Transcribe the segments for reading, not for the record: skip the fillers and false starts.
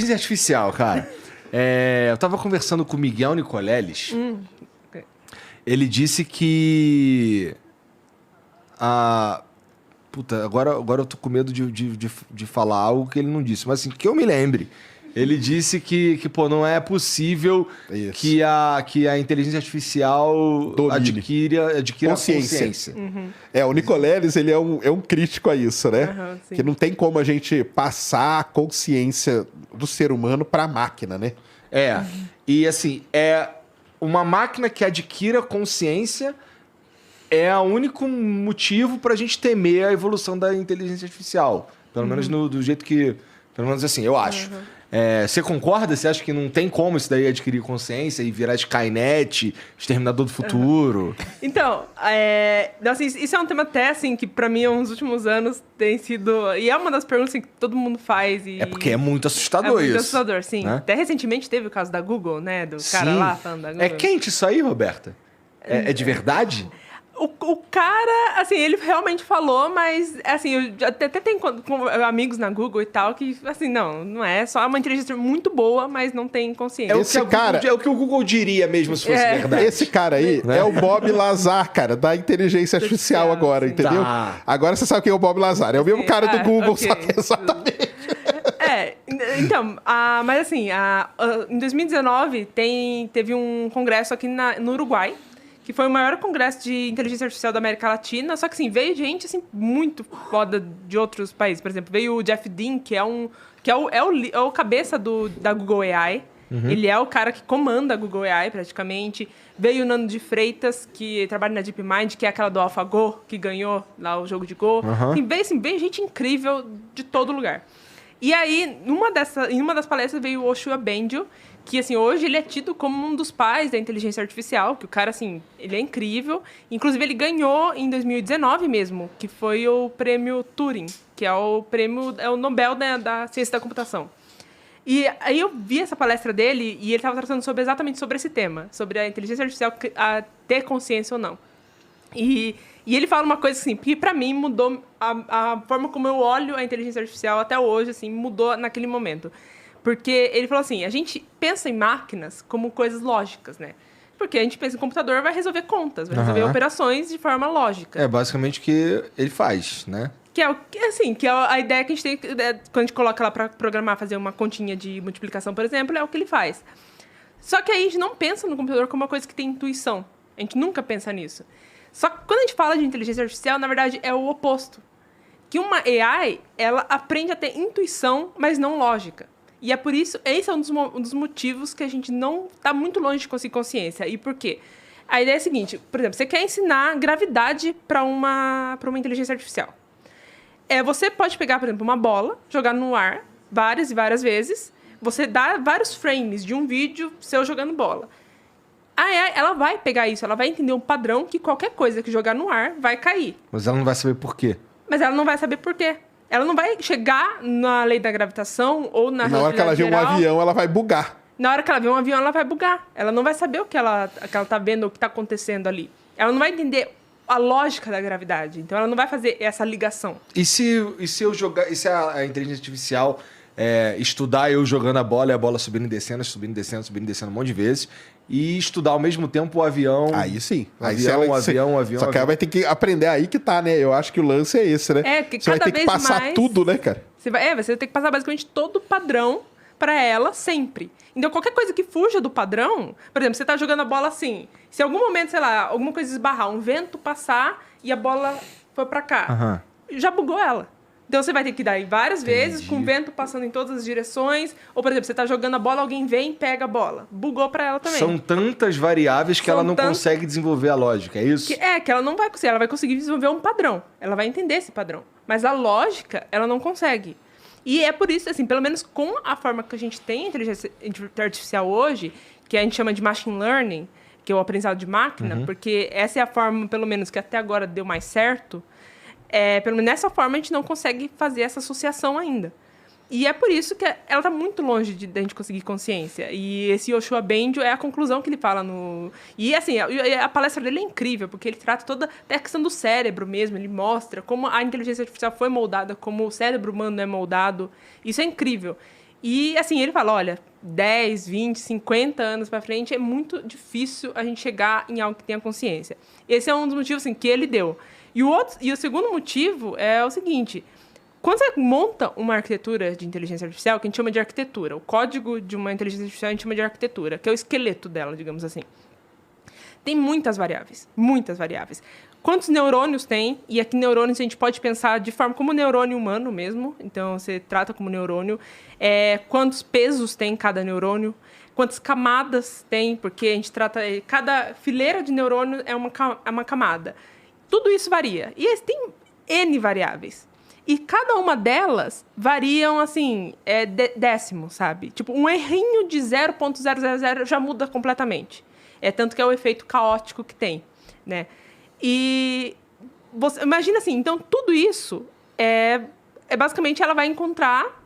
inteligência artificial, cara. Eu tava conversando com o Miguel Nicoleles. Ok. Ele disse que... Puta, agora eu tô com medo de falar algo que ele não disse. Mas assim, que eu me lembre. Ele disse que pô, não é possível que a inteligência artificial adquira consciência. O Nicoleles, ele é um crítico a isso, né? Sim. Que não tem como a gente passar a consciência do ser humano para a máquina, né? E assim, uma máquina que adquira consciência é o único motivo pra gente temer a evolução da inteligência artificial. Pelo menos do jeito que... Pelo menos assim, eu acho. Você concorda? Você acha que não tem como isso daí adquirir consciência e virar Skynet, Exterminador do Futuro? Então, assim, isso é um tema até, assim, que pra mim, nos últimos anos, tem sido... E é uma das perguntas assim, que todo mundo faz. Porque é muito assustador isso. É muito assustador, sim. Né? Até recentemente teve o caso da Google, né? Do cara lá falando da Google. É quente isso aí, Roberta? É de verdade? O cara, assim, ele realmente falou, mas, assim, eu até tenho amigos na Google e tal, que, assim, não é só uma inteligência muito boa, mas não tem consciência. É o que o Google diria mesmo se fosse verdade. Esse cara aí é o Bob Lazar, cara, da inteligência artificial agora, entendeu? Tá. Agora você sabe quem é o Bob Lazar. É o mesmo cara do Google, só que exatamente. Então, mas assim, em 2019 teve um congresso aqui no Uruguai, que foi o maior congresso de inteligência artificial da América Latina, só que assim, veio gente assim, muito foda de outros países. Por exemplo, veio o Jeff Dean, que é o cabeça da Google AI. Ele é o cara que comanda a Google AI, praticamente. Veio o Nando de Freitas, que trabalha na DeepMind, que é aquela do AlphaGo, que ganhou lá o jogo de Go. Veio gente incrível de todo lugar. E aí, em uma das palestras, veio o Yoshua Bengio, que, assim, hoje ele é tido como um dos pais da inteligência artificial, que o cara, assim, ele é incrível. Inclusive, ele ganhou em 2019 mesmo, que foi o prêmio Turing, que é o Nobel da ciência da computação. E aí eu vi essa palestra dele e ele estava tratando exatamente sobre esse tema, sobre a inteligência artificial ter consciência ou não. E ele fala uma coisa assim, que pra mim mudou a forma como eu olho a inteligência artificial até hoje, assim, mudou naquele momento. Porque ele falou assim, a gente pensa em máquinas como coisas lógicas, né? Porque a gente pensa em computador, vai resolver contas, vai resolver operações de forma lógica. É basicamente o que ele faz, né? Que é a ideia que a gente tem, quando a gente coloca lá para programar, fazer uma continha de multiplicação, por exemplo, é o que ele faz. Só que aí a gente não pensa no computador como uma coisa que tem intuição. A gente nunca pensa nisso. Só que quando a gente fala de inteligência artificial, na verdade, é o oposto. Que uma AI, ela aprende a ter intuição, mas não lógica. E é por isso, esse é um dos motivos que a gente não está muito longe de conseguir consciência. E por quê? A ideia é a seguinte, por exemplo, você quer ensinar gravidade para uma inteligência artificial. Você pode pegar, por exemplo, uma bola, jogar no ar várias e várias vezes, você dá vários frames de um vídeo seu jogando bola. A AI, ela vai pegar isso, ela vai entender um padrão que qualquer coisa que jogar no ar vai cair. Mas ela não vai saber por quê. Mas ela não vai saber por quê. Ela não vai chegar na lei da gravitação ou na hora que ela vê um avião, ela vai bugar. Na hora que ela vê um avião, ela vai bugar. Ela não vai saber o que ela tá vendo, o que tá acontecendo ali. Ela não vai entender a lógica da gravidade. Então, ela não vai fazer essa ligação. E se a inteligência artificial estudar eu jogando a bola e a bola subindo e descendo um monte de vezes, e estudar ao mesmo tempo o avião... Aí sim. O avião. Só que ela vai ter que aprender aí que tá, né? Eu acho que o lance é esse, né? Que você vai ter que passar tudo, né, cara? Você vai ter que passar basicamente todo o padrão para ela sempre. Então, qualquer coisa que fuja do padrão... Por exemplo, você tá jogando a bola assim. Se em algum momento, sei lá, alguma coisa esbarrar, um vento passar e a bola for para cá, já bugou ela. Então, você vai ter que dar várias vezes, com o vento passando em todas as direções. Ou, por exemplo, você tá jogando a bola, alguém vem e pega a bola. Bugou para ela também. São tantas variáveis que ela não consegue desenvolver a lógica, é isso? Que ela não vai conseguir. Ela vai conseguir desenvolver um padrão. Ela vai entender esse padrão. Mas a lógica, ela não consegue. E é por isso, assim, pelo menos com a forma que a gente tem a inteligência artificial hoje, que a gente chama de machine learning, que é o aprendizado de máquina, porque essa é a forma, pelo menos, que até agora deu mais certo, pelo menos nessa forma a gente não consegue fazer essa associação ainda. E é por isso que ela está muito longe de a gente conseguir consciência. E esse Yoshua Bengio é a conclusão que ele fala no... E, assim, a palestra dele é incrível, porque ele trata toda a questão do cérebro mesmo. Ele mostra como a inteligência artificial foi moldada, como o cérebro humano é moldado. Isso é incrível. E, assim, ele fala, olha, 10, 20, 50 anos para frente é muito difícil a gente chegar em algo que tenha consciência. Esse é um dos motivos, assim, que ele deu. E o segundo motivo é o seguinte: quando você monta uma arquitetura de inteligência artificial, que a gente chama de arquitetura, o código de uma inteligência artificial a gente chama de arquitetura, que é o esqueleto dela, digamos assim. Tem muitas variáveis, muitas variáveis. Quantos neurônios tem? E aqui neurônios a gente pode pensar de forma como neurônio humano mesmo, então você trata como neurônio. Quantos pesos tem cada neurônio? Quantas camadas tem? Porque a gente trata... Cada fileira de neurônio é uma camada. Tudo isso varia. E tem N variáveis. E cada uma delas variam, assim, décimo, sabe? Tipo, um errinho de 0,000 já muda completamente. Tanto que é o efeito caótico que tem, né? E você imagina assim, então tudo isso basicamente ela vai encontrar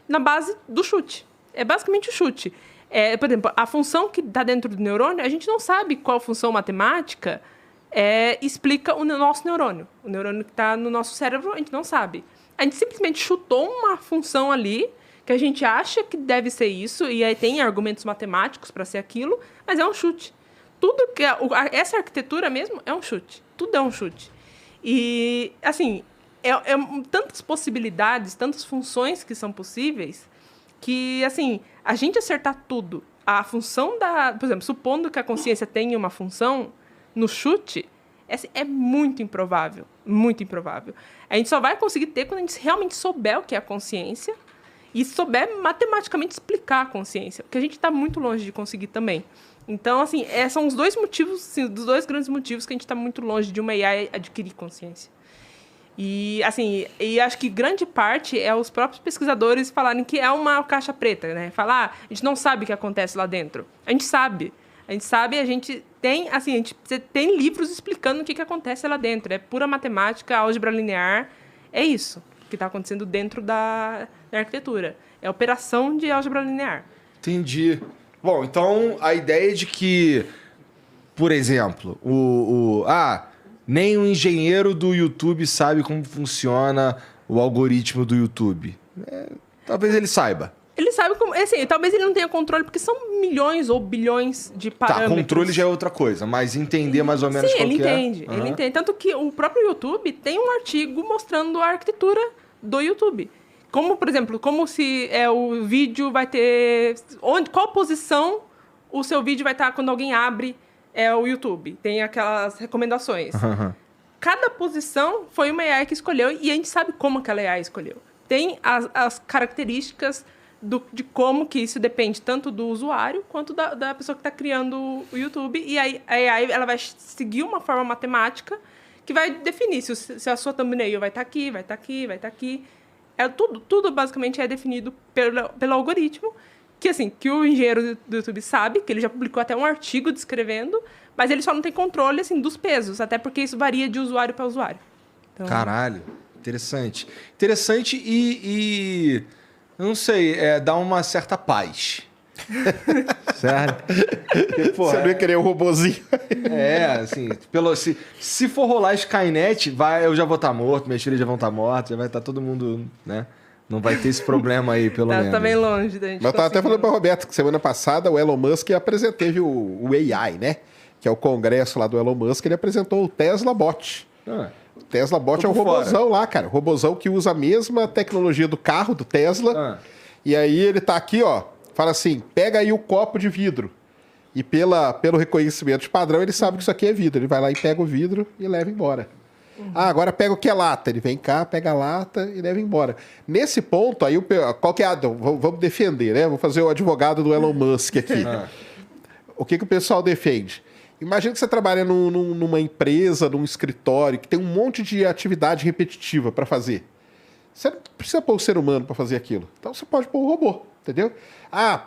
na base do chute. É basicamente o chute. Por exemplo, a função que está dentro do neurônio, a gente não sabe qual função matemática explica o nosso neurônio. O neurônio que está no nosso cérebro, a gente não sabe. A gente simplesmente chutou uma função ali que a gente acha que deve ser isso, e aí tem argumentos matemáticos para ser aquilo, mas é um chute. Tudo que essa arquitetura mesmo é um chute. Tudo é um chute. E, assim, tantas possibilidades, tantas funções que são possíveis, que, assim, a gente acertar tudo, a função por exemplo, supondo que a consciência tenha uma função no chute, é muito improvável. Muito improvável. A gente só vai conseguir ter quando a gente realmente souber o que é a consciência e souber matematicamente explicar a consciência, porque a gente está muito longe de conseguir também. Então, assim, são os dois motivos, assim, dos dois grandes motivos que a gente está muito longe de uma AI adquirir consciência. E, assim, acho que grande parte é os próprios pesquisadores falarem que é uma caixa preta, né? Falar, a gente não sabe o que acontece lá dentro. A gente sabe, a gente tem, assim, você tem livros explicando o que acontece lá dentro. É pura matemática, álgebra linear, é isso que está acontecendo dentro da arquitetura. É operação de álgebra linear. Entendi. Bom, então a ideia de que, por exemplo, nem o engenheiro do YouTube sabe como funciona o algoritmo do YouTube. Talvez ele saiba. Ele sabe como... Assim, talvez ele não tenha controle, porque são milhões ou bilhões de parâmetros. Tá, controle já é outra coisa, mas entender mais ou menos qual que é. Sim, ele entende. Tanto que o próprio YouTube tem um artigo mostrando a arquitetura do YouTube. Como, por exemplo, como se o vídeo vai ter... Qual posição o seu vídeo vai estar quando alguém abre o YouTube. Tem aquelas recomendações. Cada posição foi uma AI que escolheu e a gente sabe como aquela AI escolheu. Tem as características de como que isso depende tanto do usuário quanto da pessoa que está criando o YouTube. E aí a AI ela vai seguir uma forma matemática que vai definir se a sua thumbnail vai estar aqui, vai estar aqui, vai estar aqui. Tudo basicamente é definido pelo algoritmo, que o engenheiro do YouTube sabe, que ele já publicou até um artigo descrevendo, mas ele só não tem controle, assim, dos pesos, até porque isso varia de usuário para usuário. Então... Caralho, interessante. Interessante e eu não sei, dá uma certa paz. Sério? Você não ia querer um robozinho. Assim, se for rolar Skynet, eu já vou estar morto, minhas filhas já vão estar mortas, já vai estar todo mundo, né? Não vai ter esse problema aí, pelo menos. Tá bem longe da gente. Mas eu tava até falando para o Roberto que semana passada o Elon Musk teve o AI, né? Que é o congresso lá do Elon Musk, ele apresentou o Tesla Bot. O Tesla Bot é um robozão lá, cara. Robozão que usa a mesma tecnologia do carro, do Tesla. E aí ele tá aqui, ó. Fala assim, pega aí o copo de vidro. E pelo reconhecimento de padrão, ele sabe que isso aqui é vidro. Ele vai lá e pega o vidro e leva embora. Agora pega o que é lata. Ele vem cá, pega a lata e leva embora. Nesse ponto, aí, qual que é vamos defender, né? Vou fazer o advogado do Elon Musk aqui. O que o pessoal defende? Imagina que você trabalha numa empresa, num escritório, que tem um monte de atividade repetitiva para fazer. Você não precisa pôr o ser humano para fazer aquilo. Então você pode pôr o robô, entendeu?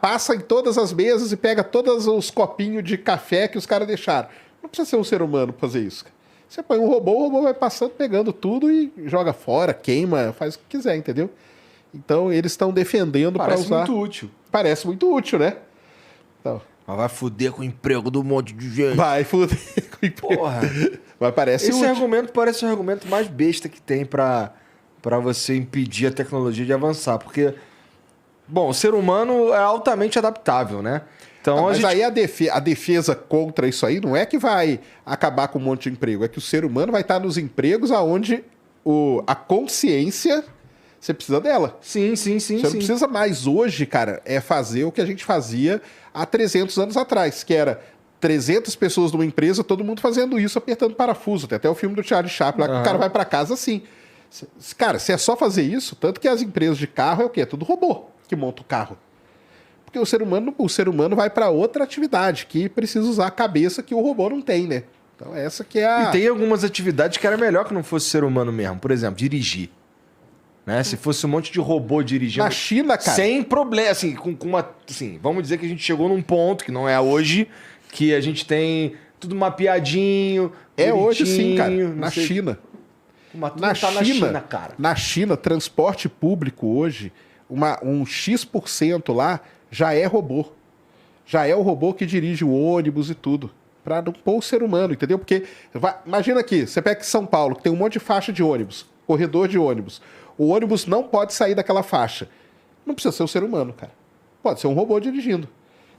Passa em todas as mesas e pega todos os copinhos de café que os caras deixaram. Não precisa ser um ser humano para fazer isso. Você põe um robô, o robô vai passando, pegando tudo e joga fora, queima, faz o que quiser, entendeu? Então eles estão defendendo para usar. Parece muito útil. Parece muito útil, né? Então... Mas vai fuder com o emprego do monte de gente. Vai fuder com o emprego. Porra. Mas parece Esse útil. argumento parece o argumento mais besta que tem para você impedir a tecnologia de avançar. Porque Bom, o ser humano é altamente adaptável, né? Então, Mas aí a defesa contra isso aí não é que vai acabar com um monte de emprego, é que o ser humano vai estar nos empregos aonde a consciência, você precisa dela. Sim. Você não precisa mais hoje, cara, fazer o que a gente fazia há 300 anos atrás, que era 300 pessoas numa empresa, todo mundo fazendo isso, apertando parafuso. Tem até o filme do Charlie Chaplin lá, que o cara vai para casa assim. Cara, se é só fazer isso, tanto que as empresas de carro é o quê? É tudo robô que monta o carro. Porque o ser humano vai para outra atividade, que precisa usar a cabeça que o robô não tem, né? Então essa que é a... E tem algumas atividades que era melhor que não fosse ser humano mesmo. Por exemplo, dirigir. Né? Se fosse um monte de robô dirigindo... Na China, cara... Sem problema, assim, com uma... Assim, vamos dizer que a gente chegou num ponto, que não é hoje, que a gente tem tudo mapeadinho, hoje sim, cara. Na China. Na China, cara. Na China, transporte público hoje, um X% lá já é robô. Já é o robô que dirige o ônibus e tudo. Pra não pôr o ser humano, entendeu? Porque, imagina aqui, você pega São Paulo, que tem um monte de faixa de ônibus, corredor de ônibus. O ônibus não pode sair daquela faixa. Não precisa ser um ser humano, cara. Pode ser um robô dirigindo.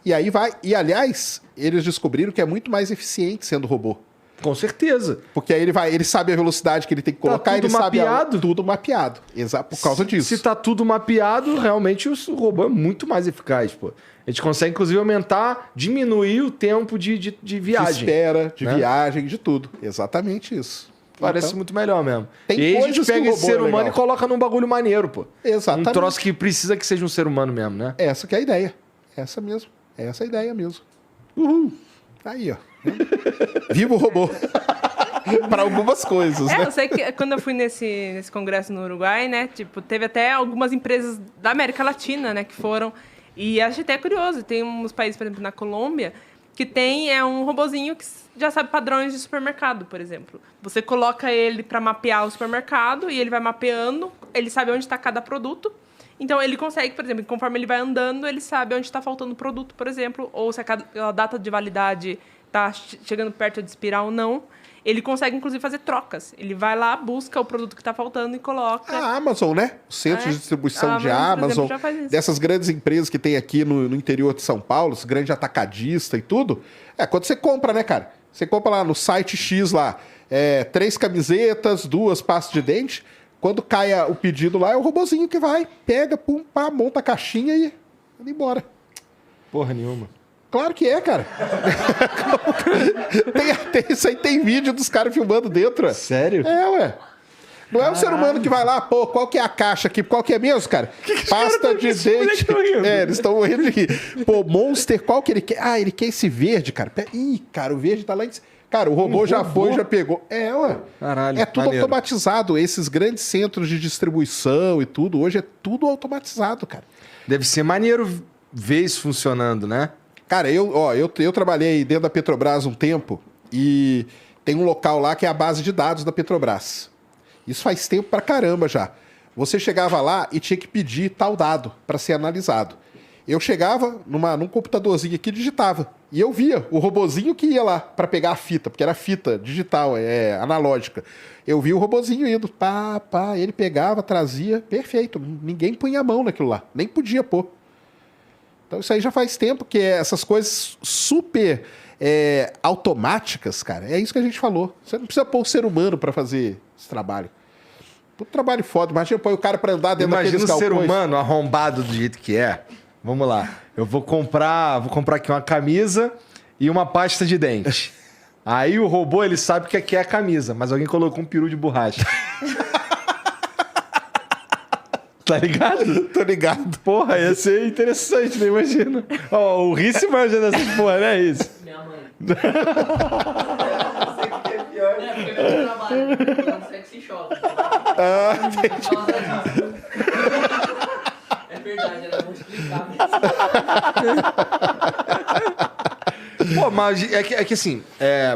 E aí vai... E, aliás, eles descobriram que é muito mais eficiente sendo robô. Com certeza. Porque aí ele sabe a velocidade que ele tem que colocar, tudo ele sabe mapeado. tudo mapeado. Exato, por causa disso. Se tá tudo mapeado, realmente o robô é muito mais eficaz, pô. A gente consegue, inclusive, diminuir o tempo de viagem. De espera, de viagem, de tudo. Exatamente isso. Parece então, muito melhor mesmo. Tem e aí a gente coisas que pega o esse robô ser é humano legal. e coloca num bagulho maneiro, pô. Exatamente. Um troço que precisa que seja um ser humano mesmo, né? Essa que é a ideia. Essa mesmo. Essa é a ideia mesmo. Uhul. Aí, ó. Viva o robô. Para algumas coisas, né? Eu sei que quando eu fui nesse congresso no Uruguai, né? Tipo, teve até algumas empresas da América Latina, né? Que foram... E achei até curioso. Tem uns países, por exemplo, na Colômbia, que tem um robozinho que já sabe padrões de supermercado, por exemplo. Você coloca ele para mapear o supermercado e ele vai mapeando, ele sabe onde está cada produto. Então, ele consegue, por exemplo, conforme ele vai andando, ele sabe onde está faltando produto, por exemplo, ou se a data de validade está chegando perto de expirar ou não. Ele consegue, inclusive, fazer trocas. Ele vai lá, busca o produto que está faltando e coloca... A Amazon, né? O centro de distribuição de Amazon, exemplo, já faz isso. dessas grandes empresas que tem aqui no interior de São Paulo, esse grande atacadista e tudo. Quando você compra, né, cara? Você compra lá no site X lá, 3 camisetas, 2 pastas de dente. Quando cai o pedido lá, é o robozinho que vai, pega, pum, pá, monta a caixinha e vai embora. Porra nenhuma. Claro que é, cara. Isso aí tem vídeo dos caras filmando dentro. Ué. Sério? Ué. Não é o ser humano que vai lá, pô, qual que é a caixa aqui? Qual que é mesmo, cara? Pasta de dente. Eles estão rindo de rir. Pô, Monster, qual que ele quer? Ah, ele quer esse verde, cara. Ih, cara, o verde tá lá em cima. Cara, o robô já foi, já pegou. Ué. Caralho, é tudo maneiro. automatizado. Esses grandes centros de distribuição e tudo, hoje é tudo automatizado, cara. Deve ser maneiro ver isso funcionando, né? Cara, eu trabalhei dentro da Petrobras um tempo e tem um local lá que é a base de dados da Petrobras. Isso faz tempo pra caramba já. Você chegava lá e tinha que pedir tal dado para ser analisado. Eu chegava num computadorzinho aqui e digitava. E eu via o robozinho que ia lá para pegar a fita, porque era fita digital, analógica. Eu vi o robozinho indo, ele pegava, trazia, perfeito. Ninguém punha a mão naquilo lá, nem podia pôr. Então isso aí já faz tempo que essas coisas super automáticas, cara, é isso que a gente falou. Você não precisa pôr o ser humano para fazer esse trabalho. Puto trabalho foda. Imagina pôr o cara para andar dentro daqueles galpões. Imagina o ser humano arrombado do jeito que é. Vamos lá. Eu vou comprar aqui uma camisa e uma pasta de dente. Aí o robô, ele sabe que aqui é a camisa, mas alguém colocou um peru de borracha. Tá ligado? Tô ligado. Porra, ia ser interessante, né? Imagina. O Rice manja dessa porra, né, Rice? Minha mãe. Não sei o que é pior. Porque meu trabalho é no sexy shop. Entendi. É verdade, ela vai explicar mesmo. Pô, mas é que assim,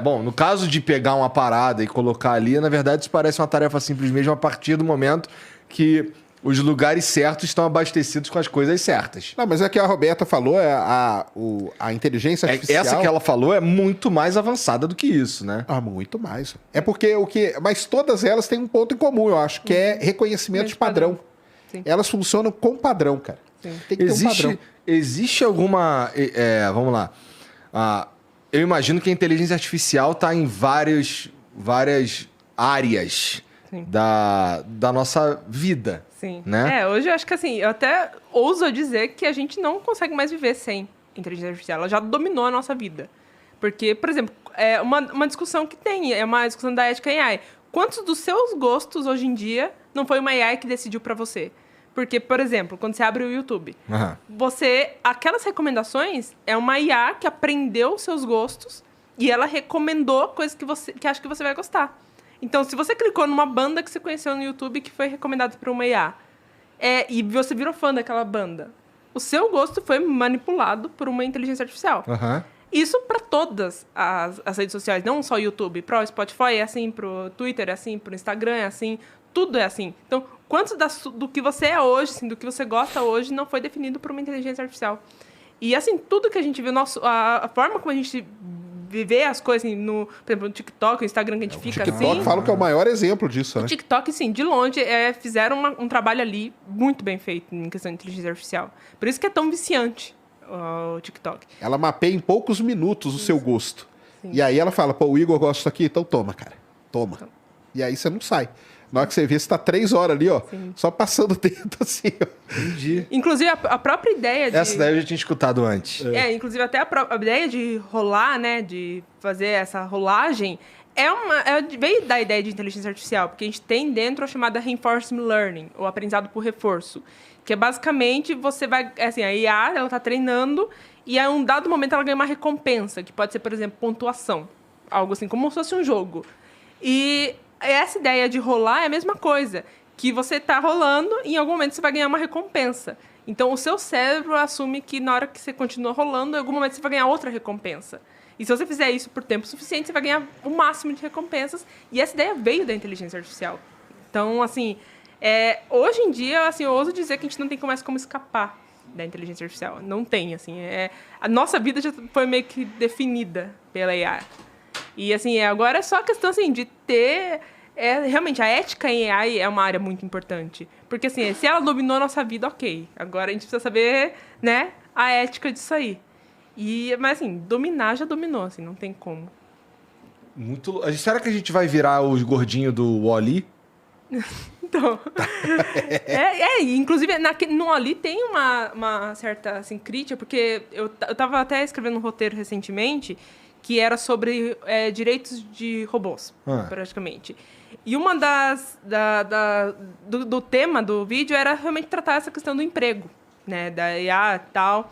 bom, no caso de pegar uma parada e colocar ali, na verdade isso parece uma tarefa simples mesmo a partir do momento que os lugares certos estão abastecidos com as coisas certas. Não, mas é que a Roberta falou, a inteligência artificial... Essa que ela falou é muito mais avançada do que isso, né? Muito mais. É porque mas todas elas têm um ponto em comum, eu acho, que é reconhecimento de padrão. Sim. Elas funcionam com padrão, cara. Tem que ter um padrão. Existe alguma... vamos lá. Eu imagino que a inteligência artificial está em várias áreas da nossa vida. Sim. Né? Hoje eu acho que assim, eu até ouso dizer que a gente não consegue mais viver sem inteligência artificial. Ela já dominou a nossa vida. Porque, por exemplo, uma discussão que tem, é uma discussão da ética em AI. Quantos dos seus gostos hoje em dia não foi uma AI que decidiu para você? Porque, por exemplo, quando você abre o YouTube, aquelas recomendações é uma IA que aprendeu os seus gostos e ela recomendou coisas que acha que você vai gostar. Então, se você clicou numa banda que você conheceu no YouTube que foi recomendada por uma IA, e você virou fã daquela banda, o seu gosto foi manipulado por uma inteligência artificial. Isso para todas as redes sociais, não só o YouTube. Pro Spotify é assim, pro Twitter é assim, pro Instagram é assim, tudo é assim. Então, quanto do que você é hoje, assim, do que você gosta hoje, não foi definido por uma inteligência artificial. E, assim, tudo que a gente vê, a forma como a gente vê as coisas, assim, por exemplo, no TikTok, no Instagram, que a gente fica assim... O TikTok falam que é o maior exemplo disso, né? O TikTok, sim, de longe, fizeram um trabalho ali muito bem feito em questão de inteligência artificial. Por isso que é tão viciante o TikTok. Ela mapeia em poucos minutos o seu gosto. Sim. E aí ela fala, pô, o Igor gosta disso aqui, então toma, cara. Toma. Então. E aí você não sai. Na hora que você vê, você tá 3 horas ali, ó, só passando o dedo assim, ó. Entendi. Inclusive, a própria ideia de... Essa daí eu já tinha escutado antes. Inclusive até a ideia de rolar, né, de fazer essa rolagem, veio da ideia de inteligência artificial, porque a gente tem dentro a chamada Reinforcement Learning, ou aprendizado por reforço, que é basicamente você vai... Assim, a IA, ela tá treinando e a um dado momento ela ganha uma recompensa, que pode ser, por exemplo, pontuação. Algo assim, como se fosse um jogo. E... essa ideia de rolar é a mesma coisa, que você está rolando e em algum momento você vai ganhar uma recompensa. Então, o seu cérebro assume que na hora que você continua rolando, em algum momento você vai ganhar outra recompensa. E se você fizer isso por tempo suficiente, você vai ganhar o máximo de recompensas. E essa ideia veio da inteligência artificial. Então, assim, hoje em dia, assim, eu ouso dizer que a gente não tem mais como escapar da inteligência artificial. Não tem, assim. A nossa vida já foi meio que definida pela AI. E, assim, agora é só a questão, assim, de ter... realmente, a ética em AI é uma área muito importante. Porque, assim, se ela dominou a nossa vida, ok. Agora a gente precisa saber, né, a ética disso aí. Mas, assim, dominar já dominou, assim, não tem como. Será que a gente vai virar os gordinhos do Wall-E? Então... inclusive, no Wall-E tem uma certa, assim, crítica, porque eu tava até escrevendo um roteiro recentemente... que era sobre direitos de robôs, praticamente. E uma do tema do vídeo era realmente tratar essa questão do emprego, né, da IA e tal.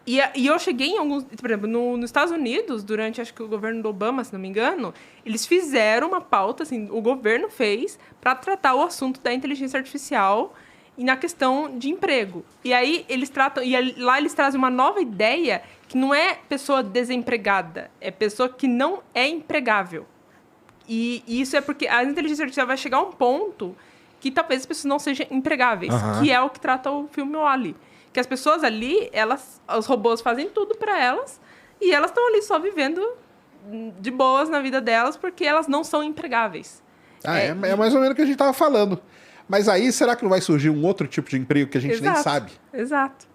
E eu cheguei em alguns... Por exemplo, nos Estados Unidos, durante, acho que o governo do Obama, se não me engano, eles fizeram uma pauta, assim, o governo fez para tratar o assunto da inteligência artificial e na questão de emprego. E aí eles tratam... E lá eles trazem uma nova ideia que não é pessoa desempregada, é pessoa que não é empregável. E isso é porque a inteligência artificial vai chegar a um ponto que talvez as pessoas não sejam empregáveis, que é o que trata o filme Wall-E. Que as pessoas ali, os robôs fazem tudo para elas e elas estão ali só vivendo de boas na vida delas porque elas não são empregáveis. É mais ou menos o que a gente estava falando. Mas aí, será que não vai surgir um outro tipo de emprego que a gente nem sabe? Exato.